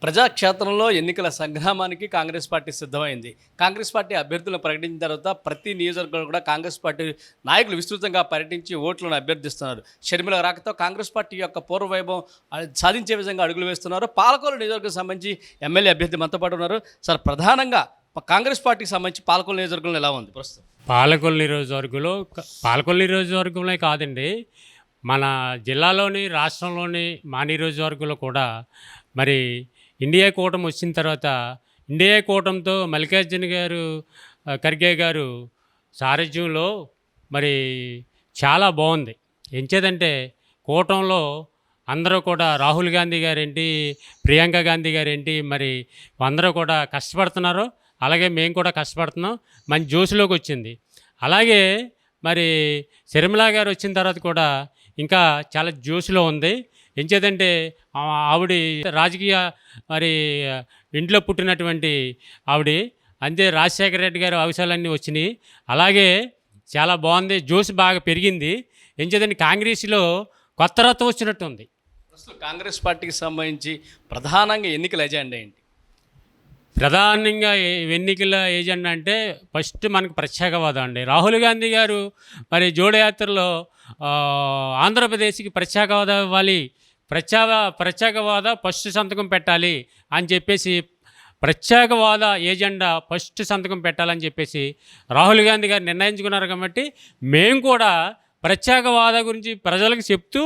ప్రజాక్షేత్రంలో ఎన్నికల సంగ్రామానికి కాంగ్రెస్ పార్టీ సిద్ధమైంది. కాంగ్రెస్ పార్టీ అభ్యర్థులను ప్రకటించిన తర్వాత ప్రతి నియోజకవర్గంలో కూడా కాంగ్రెస్ పార్టీ నాయకులు విస్తృతంగా పర్యటించి ఓట్లను అభ్యర్థిస్తున్నారు. షర్మిల రాకతో కాంగ్రెస్ పార్టీ యొక్క పూర్వ వైభవం సాధించే విధంగా అడుగులు వేస్తున్నారు. పాలకొల్లు నియోజకవర్గం సంబంధించి ఎమ్మెల్యే అభ్యర్థి మనతో పాటు ఉన్నారు. సార్, ప్రధానంగా కాంగ్రెస్ పార్టీకి సంబంధించి పాలకొల్లు నియోజకవర్గంలో ఎలా ఉంది ప్రస్తుతం? పాలకొల్లు నియోజకవర్గంలో కాదండి, మన జిల్లాలోని రాష్ట్రంలోని మా నియోజకవర్గంలో కూడా మరి ఇండియా కూటమి వచ్చిన తర్వాత ఇండియా కూటమితో మల్లికార్జున ఖర్గే గారు సారథ్యంలో మరి చాలా బాగుంది. ఎంచేదంటే కూటమిలో అందరూ కూడా రాహుల్ గాంధీ గారేంటి, ప్రియాంక గాంధీ గారేంటి, మరి అందరూ కూడా కష్టపడుతున్నారు. అలాగే మేము కూడా కష్టపడుతున్నాం. మంచి జోషులోకి వచ్చింది. అలాగే మరి షర్మిల గారు వచ్చిన తర్వాత కూడా ఇంకా చాలా జోష్లో ఉంది. ఎంచేదంటే ఆవిడ రాజకీయ మరి ఇంట్లో పుట్టినటువంటి ఆవిడ. అంతే, రాజశేఖర రెడ్డి గారు అవసరాలన్నీ వచ్చినాయి. అలాగే చాలా బాగుంది, జోష్ బాగా పెరిగింది. ఎంచేదంటే కాంగ్రెస్లో కొత్త రథం వచ్చినట్టు ఉంది. ప్రస్తుతం కాంగ్రెస్ పార్టీకి సంబంధించి ప్రధానంగా ఎన్నికల ఎజెండా ఏంటి? ప్రధానంగా ఎన్నికల ఏజెండా అంటే ఫస్ట్ మనకు ప్రత్యేకవాదం అండి. రాహుల్ గాంధీ గారు మరి జోడయాత్రలో ఆంధ్రప్రదేశ్కి ప్రత్యేకవాదం ఇవ్వాలి, ప్రత్యేకవాద ఫస్ట్ సంతకం పెట్టాలి అని చెప్పేసి, ప్రత్యేకవాద ఏజెండా ఫస్ట్ సంతకం పెట్టాలని చెప్పేసి రాహుల్ గాంధీ గారు నిర్ణయించుకున్నారు. కాబట్టి మేము కూడా ప్రత్యేకవాద గురించి ప్రజలకు చెప్తూ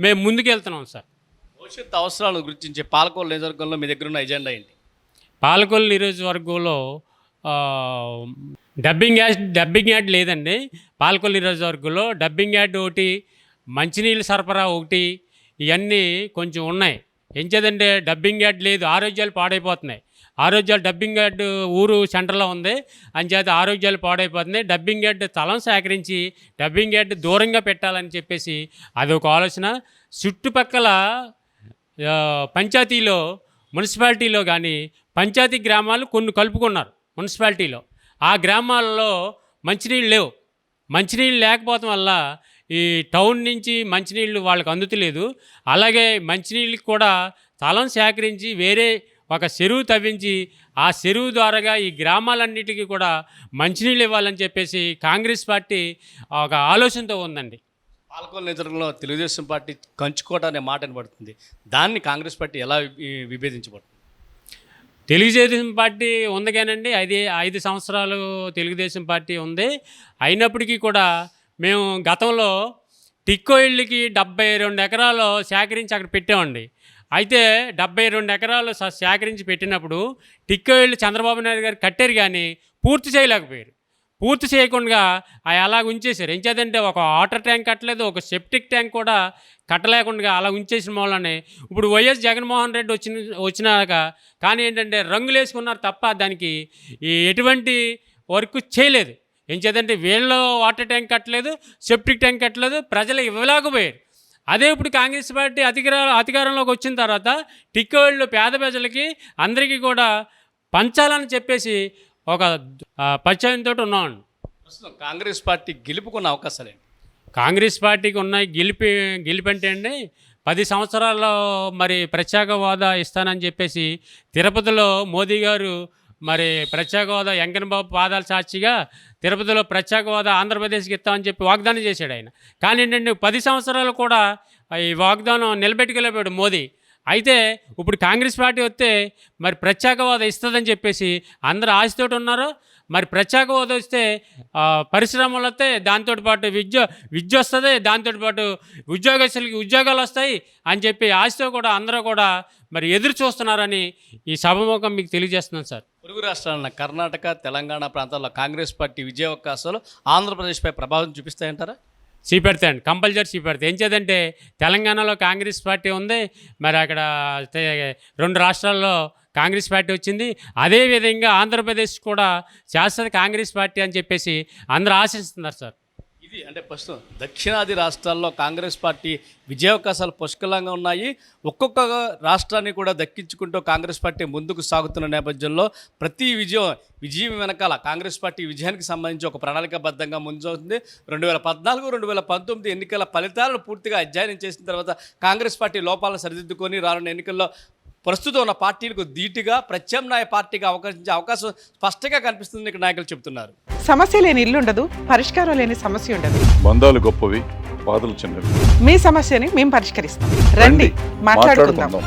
మేము ముందుకెళ్తున్నాం సార్. భవిష్యత్ అవసరాలను గుర్తించే పాలకొల్లు నియోజకవర్గంలో మీ దగ్గర ఉన్న ఎజెండా ఏంటి? పాలకొల్లు నియోజకవర్గంలో డబ్బింగ్ యాడ్ లేదండి. పాలకొల్లు నియోజకవర్గంలో డబ్బింగ్ యాడ్ ఒకటి, మంచినీళ్ళ సరఫరా ఒకటి, ఇవన్నీ కొంచెం ఉన్నాయి. ఎంచేదంటే డబ్బింగ్ యాడ్ లేదు, ఆరోగ్యాలు పాడైపోతున్నాయి. డబ్బింగ్ యాడ్ ఊరు సెంటర్లో ఉంది, అంచేత ఆరోగ్యాలు పాడైపోతున్నాయి. డబ్బింగ్ యాడ్ స్థలం సేకరించి డబ్బింగ్ యాడ్ దూరంగా పెట్టాలని చెప్పేసి అదొక ఆలోచన. చుట్టుపక్కల పంచాయతీలో, మున్సిపాలిటీలో కానీ పంచాయతీ గ్రామాలు కొన్ని కలుపుకున్నారు మున్సిపాలిటీలో. ఆ గ్రామాలలో మంచినీళ్ళు లేవు. మంచినీళ్ళు లేకపోవడం వల్ల ఈ టౌన్ నుంచి మంచినీళ్ళు వాళ్ళకి అందుతలేదు. అలాగే మంచినీళ్ళకి కూడా స్థలం సేకరించి వేరే ఒక చెరువు తవ్వించి ఆ చెరువు ద్వారాగా ఈ గ్రామాలన్నిటికీ కూడా మంచినీళ్ళు ఇవ్వాలని చెప్పేసి కాంగ్రెస్ పార్టీ ఒక ఆలోచనతో ఉందండి. పాలకొల్లు నియోజకవర్గంలో తెలుగుదేశం పార్టీ కంచుకోట అనే మాట వినబడుతుంది. దాన్ని కాంగ్రెస్ పార్టీ ఎలా విభేదించబడుతుంది? తెలుగుదేశం పార్టీ ఉంది కానండి, 5 సంవత్సరాలు తెలుగుదేశం పార్టీ ఉంది. అయినప్పటికీ కూడా మేము గతంలో టిక్కో ఇళ్ళకి 72 ఎకరాలు సేకరించి అక్కడ పెట్టామండి. అయితే 72 ఎకరాలు సేకరించి పెట్టినప్పుడు టిక్కో ఇళ్ళు చంద్రబాబు నాయుడు గారు కట్టారు కానీ పూర్తి చేయలేకపోయారు. పూర్తి చేయకుండా అలా ఉంచేశారు. ఎంచేదంటే ఒక వాటర్ ట్యాంక్ కట్టలేదు, ఒక సెప్టిక్ ట్యాంక్ కూడా కట్టలేకుండా అలా ఉంచేసిన వల్లనే ఇప్పుడు వైఎస్ జగన్మోహన్ రెడ్డి వచ్చినాక కానీ ఏంటంటే రంగులు వేసుకున్నారు తప్ప దానికి ఎటువంటి వర్క్ చేయలేదు. ఎంచేదంటే వీళ్ళు వాటర్ ట్యాంక్ కట్టలేదు, సెప్టిక్ ట్యాంక్ కట్టలేదు, ప్రజలు ఇవ్వలేకపోయారు. అదే ఇప్పుడు కాంగ్రెస్ పార్టీ అధికారంలోకి వచ్చిన తర్వాత టిక్కోళ్ళు పేద ప్రజలకి అందరికీ కూడా పంచాలని చెప్పేసి ఒక పంచాయతీతో ఉన్నామండి. ప్రస్తుతం కాంగ్రెస్ పార్టీ గెలుపుకున్న అవకాశాలు ఏంటి? కాంగ్రెస్ పార్టీకి ఉన్న గెలిపి అంటే అండి, 10 సంవత్సరాల్లో మరి ప్రత్యేక హోదా ఇస్తానని చెప్పేసి తిరుపతిలో మోదీ గారు మరి ప్రత్యేక హోదా వెంకన్నబాబు పాదాల సాక్షిగా తిరుపతిలో ప్రత్యేక హోదా ఆంధ్రప్రదేశ్కి ఇస్తామని చెప్పి వాగ్దానం చేశాడు ఆయన. కానీ ఏంటంటే 10 సంవత్సరాలు కూడా ఈ వాగ్దానం నిలబెట్టుకెళ్ళిపోయాడు మోదీ. అయితే ఇప్పుడు కాంగ్రెస్ పార్టీ వస్తే మరి ప్రత్యేక హోదా ఇస్తుందని చెప్పేసి అందరూ ఆశతోటి ఉన్నారు. మరి ప్రత్యేక హోదా వస్తే పరిశ్రమలు వస్తాయి, దాంతో పాటు విద్య వస్తుంది, దాంతో పాటు ఉద్యోగస్తులకి ఉద్యోగాలు వస్తాయి అని చెప్పి ఆశతో కూడా అందరూ కూడా మరి ఎదురు చూస్తున్నారని ఈ సభముఖం మీకు తెలియజేస్తున్నాను సార్. పొరుగు రాష్ట్రాలన్న కర్ణాటక, తెలంగాణ ప్రాంతాల్లో కాంగ్రెస్ పార్టీ విజయ అవకాశాలు ఆంధ్రప్రదేశ్పై ప్రభావం చూపిస్తాయంటారా? చూపెడతాయండి, కంపల్సరీ చూపెడతాయి. ఏం చేద్దంటే తెలంగాణలో కాంగ్రెస్ పార్టీ ఉంది, మరి అక్కడ 2 రాష్ట్రాల్లో కాంగ్రెస్ పార్టీ వచ్చింది. అదేవిధంగా ఆంధ్రప్రదేశ్ కూడా శాశ్వత కాంగ్రెస్ పార్టీ అని చెప్పేసి అందరూ ఆశిస్తున్నారు సార్. ఇది అంటే ప్రస్తుతం దక్షిణాది రాష్ట్రాల్లో కాంగ్రెస్ పార్టీ విజయావకాశాలు పుష్కలంగా ఉన్నాయి. ఒక్కొక్క రాష్ట్రాన్ని కూడా దక్కించుకుంటూ కాంగ్రెస్ పార్టీ ముందుకు సాగుతున్న నేపథ్యంలో ప్రతి విజయం వెనకాల కాంగ్రెస్ పార్టీ విజయానికి సంబంధించి ఒక ప్రణాళికాబద్ధంగా ముందువుతుంది. 2014, 2019 ఎన్నికల ఫలితాలను పూర్తిగా అధ్యయనం చేసిన తర్వాత కాంగ్రెస్ పార్టీ లోపాలను సరిదిద్దుకొని రానున్న ఎన్నికల్లో ప్రస్తుతం ఉన్న పార్టీలకు ధీటుగా ప్రత్యామ్నాయ పార్టీగా అవకాశించే అవకాశం స్పష్టంగా కనిపిస్తుంది ఇక్కడ నాయకులు చెబుతున్నారు. సమస్య లేని ఇల్లు ఉండదు, పరిష్కారం లేని సమస్య ఉండదు. బంధాలు గొప్పవి, బాధలు చిన్నవి. మీ సమస్యని మేము పరిష్కరిస్తాం. రండి మాట్లాడుకుందాం.